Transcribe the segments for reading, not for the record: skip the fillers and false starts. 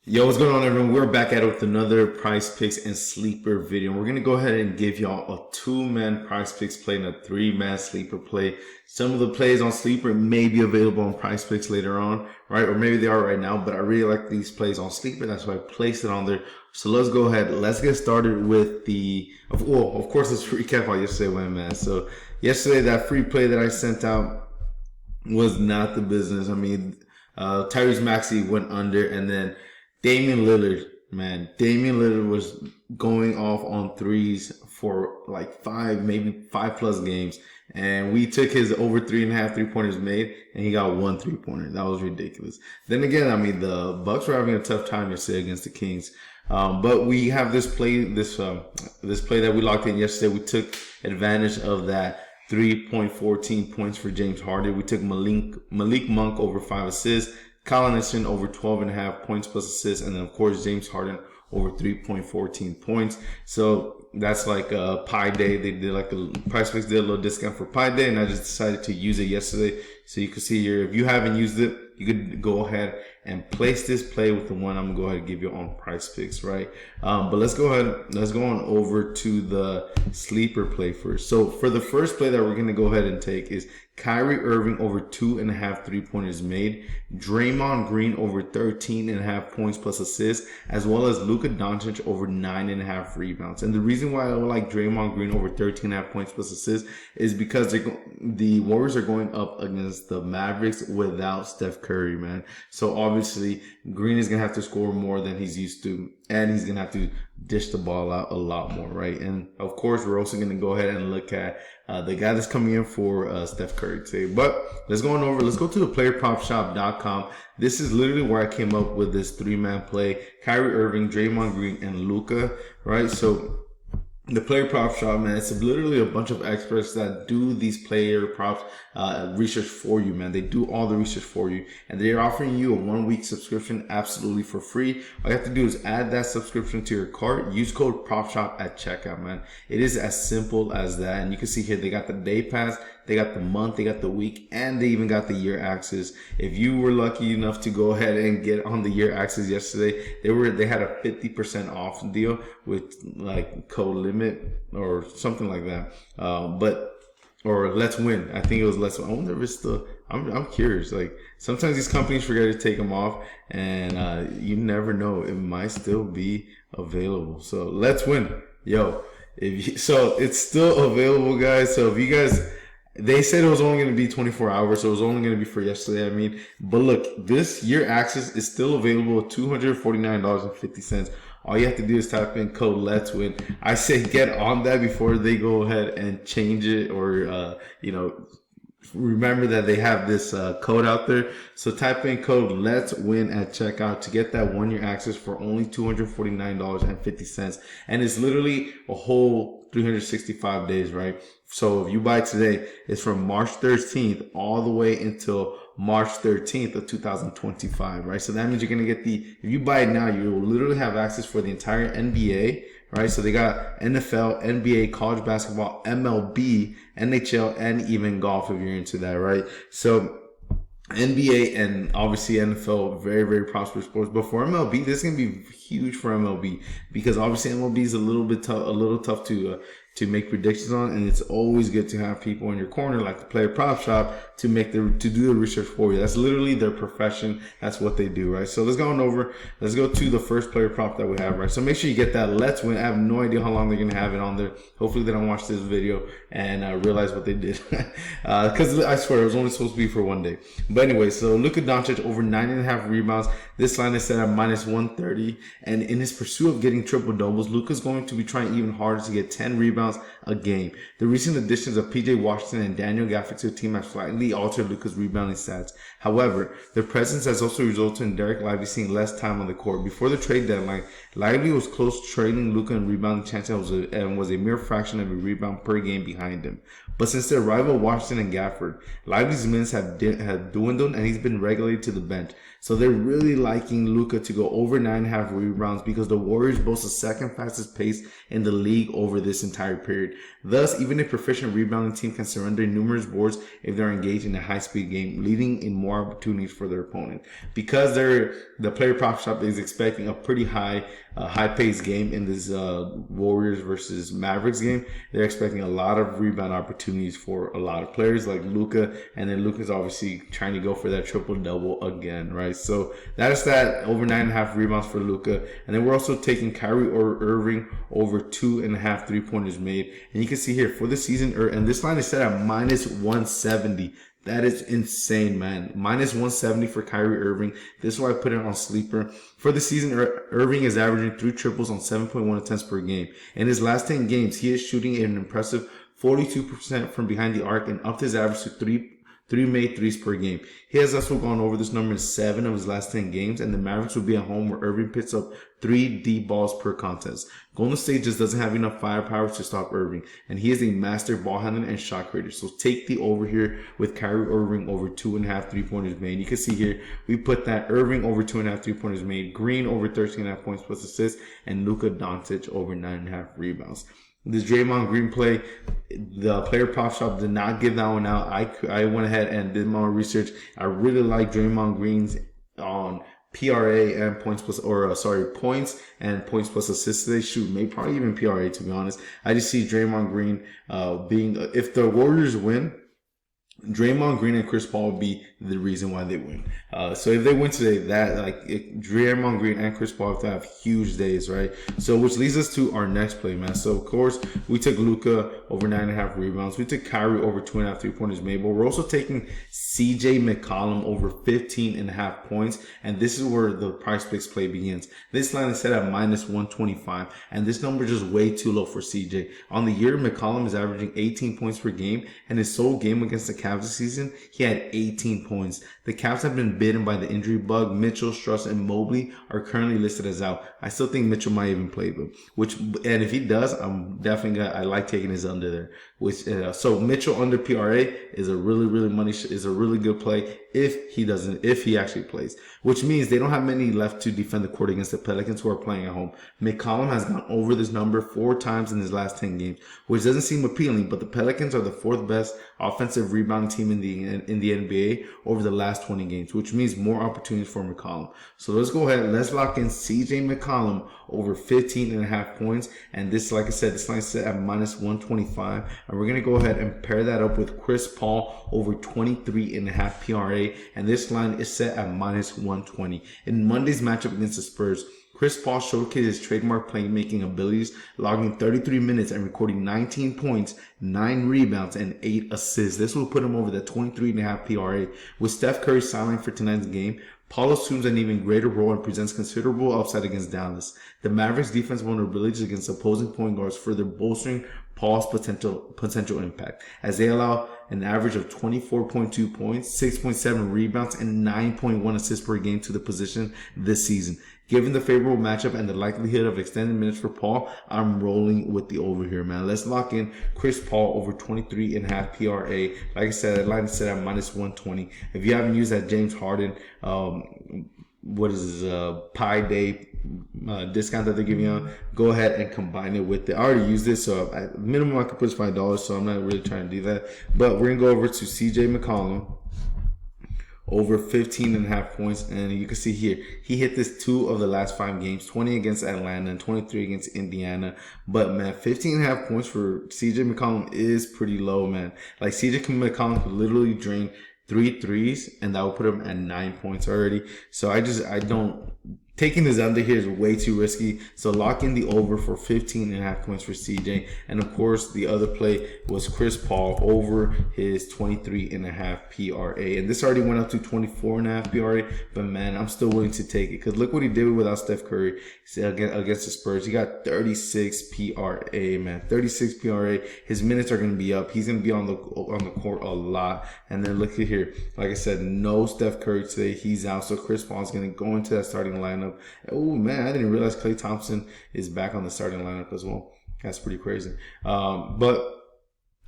Yo, what's going on, everyone? We're back at it with another Prize Picks and Sleeper video. We're going to go ahead and give y'all a 2-man Prize Picks play and a 3-man Sleeper play. Some of the plays on Sleeper may be available on Prize Picks later on, right? Or maybe they are right now, but I really like these plays on Sleeper. That's why I placed it on there. So let's go ahead. Let's get started with of course, let's recap how yesterday went, man. So yesterday, that free play that I sent out was not the business. I mean, Tyrese Maxey went under, and then Damian Lillard was going off on threes for like maybe 5+ games. And we took his over 3.5 3-pointers made, and he got 1 3-pointer. That was ridiculous. Then again, I mean, the Bucks were having a tough time yesterday against the Kings. But we have this play that we locked in yesterday. We took advantage of that 3.14 points for James Harden. We took Malik Monk over 5 assists. Kyle Anderson over 12.5 points plus assists, and then of course James Harden over 3.14 points. So that's like a Pi Day. They did like PrizePicks did a little discount for Pi Day, and I just decided to use it yesterday. So you can see here, if you haven't used it, you could go ahead and place this play with the one I'm gonna go ahead and give you on PrizePicks, right? But let's go on over to the sleeper play first. So for the first play that we're gonna go ahead and take is Kyrie Irving over 2.5 3-pointers made, Draymond Green over 13.5 points plus assists, as well as Luka Donic over 9.5 rebounds. And the reason why I like Draymond Green over 13.5 points plus assists is because the Warriors are going up against the Mavericks without Steph Curry, man. So obviously Green is gonna have to score more than he's used to, and he's gonna have to dish the ball out a lot more, right? And of course, we're also gonna go ahead and look at the guy that's coming in for Steph Curry today. But let's go to the playerpropshop.com. This is literally where I came up with this 3-man play: Kyrie Irving, Draymond Green, and Luka, right? So the player prop shop, man, it's literally a bunch of experts that do these player props research for you, man. They do all the research for you, and they're offering you a 1-week subscription absolutely for free. All you have to do is add that subscription to your cart. Use code PropShop at checkout, man. It is as simple as that. And you can see here, they got the day pass, they got the month, they got the week, and they even got the year access. If you were lucky enough to go ahead and get on the year access yesterday, they had a 50% off deal with like code limit or something like that. Or Let's Win. I think it was Let's Win. I wonder if it's still, I'm curious. Like, sometimes these companies forget to take them off, and you never know. It might still be available. So Let's Win. Yo, so it's still available, guys. So if you guys, they said it was only going to be 24 hours, so it was only going to be for yesterday, I mean. But look, this year access is still available at $249.50. All you have to do is type in code Let's Win. I say get on that before they go ahead and change it, or remember that they have this code out there. So type in code Let's Win at checkout to get that 1-year access for only $249.50. And it's literally a whole 365 days, right? So if you buy today, it's from March 13th all the way until March 13th of 2025, right? So that means you're going to get if you buy it now, you will literally have access for the entire NBA, right? So they got NFL, NBA, college basketball, MLB, NHL, and even golf if you're into that, right? So NBA and obviously NFL, very, very prosperous sports. But for MLB, this is going to be huge for MLB, because obviously MLB is a little tough to make predictions on, and it's always good to have people in your corner like the player prop shop to do the research for you. That's literally their profession. That's what they do, right? So let's go to the first player prop that we have, right? So make sure you get that Let's Win. I have no idea how long they're gonna have it on there. Hopefully they don't watch this video and realize what they did, because I swear it was only supposed to be for 1 day. But anyway, so Luka Donic over 9.5 rebounds. This line is set at -130, and in his pursuit of getting triple doubles, Luka's going to be trying even harder to get 10 rebounds a game. The recent additions of PJ Washington and Daniel Gafford to the team have slightly altered Luka's rebounding stats. However, their presence has also resulted in Derek Lively seeing less time on the court. Before the trade deadline, Lively was close to trading Luka in rebounding chances and was a mere fraction of a rebound per game behind him. But since their rival Washington and Gafford, Lively's minutes have dwindled, and he's been relegated to the bench. So they're really liking Luka to go over 9.5 rebounds because the Warriors boast the second fastest pace in the league over this entire period. Thus, even a proficient rebounding team can surrender numerous boards if they're engaged in a high-speed game, leading in more opportunities for their opponent. Because the player prop shop is expecting a pretty high-paced game in this Warriors versus Mavericks game, they're expecting a lot of rebound opportunities for a lot of players like Luka, and then Luka's obviously trying to go for that triple-double again, right? So that's that over 9.5 rebounds for Luka. And then we're also taking Kyrie Irving over 2.5 3-pointers made. And you can see here for the season, and this line is set at minus 170. That is insane, man. Minus 170 for Kyrie Irving. This is why I put it on Sleeper. For the season, Irving is averaging 3 triples on 7.1 attempts per game. In his last 10 games, he is shooting an impressive 42% from behind the arc and upped his average to three made threes per game. He has also gone over this number in 7 of his last 10 games, and the Mavericks will be at home where Irving picks up 3 deep balls per contest. Golden State just doesn't have enough firepower to stop Irving, and he is a master ball handler and shot creator. So take the over here with Kyrie Irving over 2.5 3-pointers made. You can see here, we put that Irving over 2.5 3-pointers made, Green over 13.5 points plus assists, and Luka Donic over 9.5 rebounds. This Draymond Green play, the player prop shop did not give that one out. I went ahead and did my own research. I really like Draymond Green's on PRA and points and points plus assists. They shoot, maybe probably even PRA, to be honest. I just see Draymond Green being, if the Warriors win, Draymond Green and Chris Paul will be the reason why they win. So if they win today, Draymond Green and Chris Paul have to have huge days, right? So which leads us to our next play, man. So of course we took Luka over 9.5 rebounds. We took Kyrie over 2.5 3-pointers made, but we're also taking CJ McCollum over 15.5 points, and this is where the PrizePicks play begins. This line is set at minus 125, and this number is just way too low for CJ. On the year, McCollum is averaging 18 points per game, and his sole game against the Cavs this season, he had 18 points. The Cavs have been bitten by the injury bug. Mitchell, Struss, and Mobley are currently listed as out. I still think Mitchell might even play them. And if he does, I'm definitely I like taking his under there. So Mitchell under PRA is a really good play if he actually plays. Which means they don't have many left to defend the court against the Pelicans, who are playing at home. McCollum has gone over this number 4 times in his last 10 games, which doesn't seem appealing, but the Pelicans are the 4th best offensive rebounding team in the NBA over the last 20 games, which means more opportunities for McCollum. So let's go ahead. Let's lock in CJ McCollum over 15.5 points. And this, like I said, this line is set at minus 125. And we're going to go ahead and pair that up with Chris Paul over 23.5 PRA. And this line is set at minus 120. In Monday's matchup against the Spurs, Chris Paul showcased his trademark playmaking abilities, logging 33 minutes and recording 19 points, 9 rebounds, and 8 assists. This will put him over the 23.5 PRA. With Steph Curry sidelined for tonight's game, Paul assumes an even greater role and presents considerable upside against Dallas. The Mavericks' defense vulnerabilities against opposing point guards further bolstering Paul's potential impact, as they allow an average of 24.2 points, 6.7 rebounds, and 9.1 assists per game to the position this season. Given the favorable matchup and the likelihood of extended minutes for Paul, I'm rolling with the over here, man. Let's lock in Chris Paul over 23.5 PRA. Like I said, that line is set at minus 120. If you haven't used that James Harden, Pi Day discount that they're giving you, go ahead and combine it with it. I already used this, so at minimum I could put $5, so I'm not really trying to do that. But we're gonna go over to CJ McCollum over 15.5 points, and you can see here he hit this 2 of the last 5 games, 20 against Atlanta and 23 against Indiana. But man, 15.5 points for CJ McCollum is pretty low, man. Like CJ McCollum could literally drain 3 threes, and that will put him at 9 points already. So I don't. Taking this under here is way too risky. So lock in the over for 15.5 points for CJ. And of course, the other play was Chris Paul over his 23.5 PRA. And this already went up to 24.5 PRA. But man, I'm still willing to take it. Because look what he did without Steph Curry against the Spurs. He got 36 PRA, man. 36 PRA. His minutes are going to be up. He's going to be on the court a lot. And then look at here. Like I said, no Steph Curry today. He's out. So Chris Paul is going to go into that starting lineup. Oh man, I didn't realize Klay Thompson is back on the starting lineup as well. That's pretty crazy. But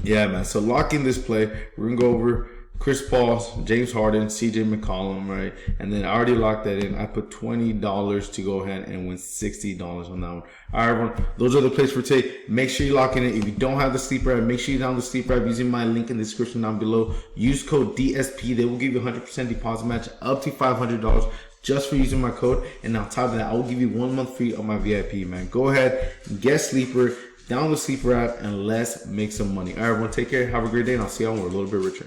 yeah, man. So lock in this play. We're gonna go over Chris Paul, James Harden, CJ McCollum, right? And then I already locked that in. I put $20 to go ahead and win $60 on that one. All right, everyone. Those are the plays for today. Make sure you lock in it. If you don't have the sleeper app, make sure you download the sleeper app using my link in the description down below. Use code DSP. They will give you 100% deposit match up to $500 just for using my code. And on top of that, I will give you 1 month free of my VIP, man. Go ahead, get sleeper, download the sleeper app, and let's make some money. All right, everyone. Take care. Have a great day, and I'll see you when we're a little bit richer.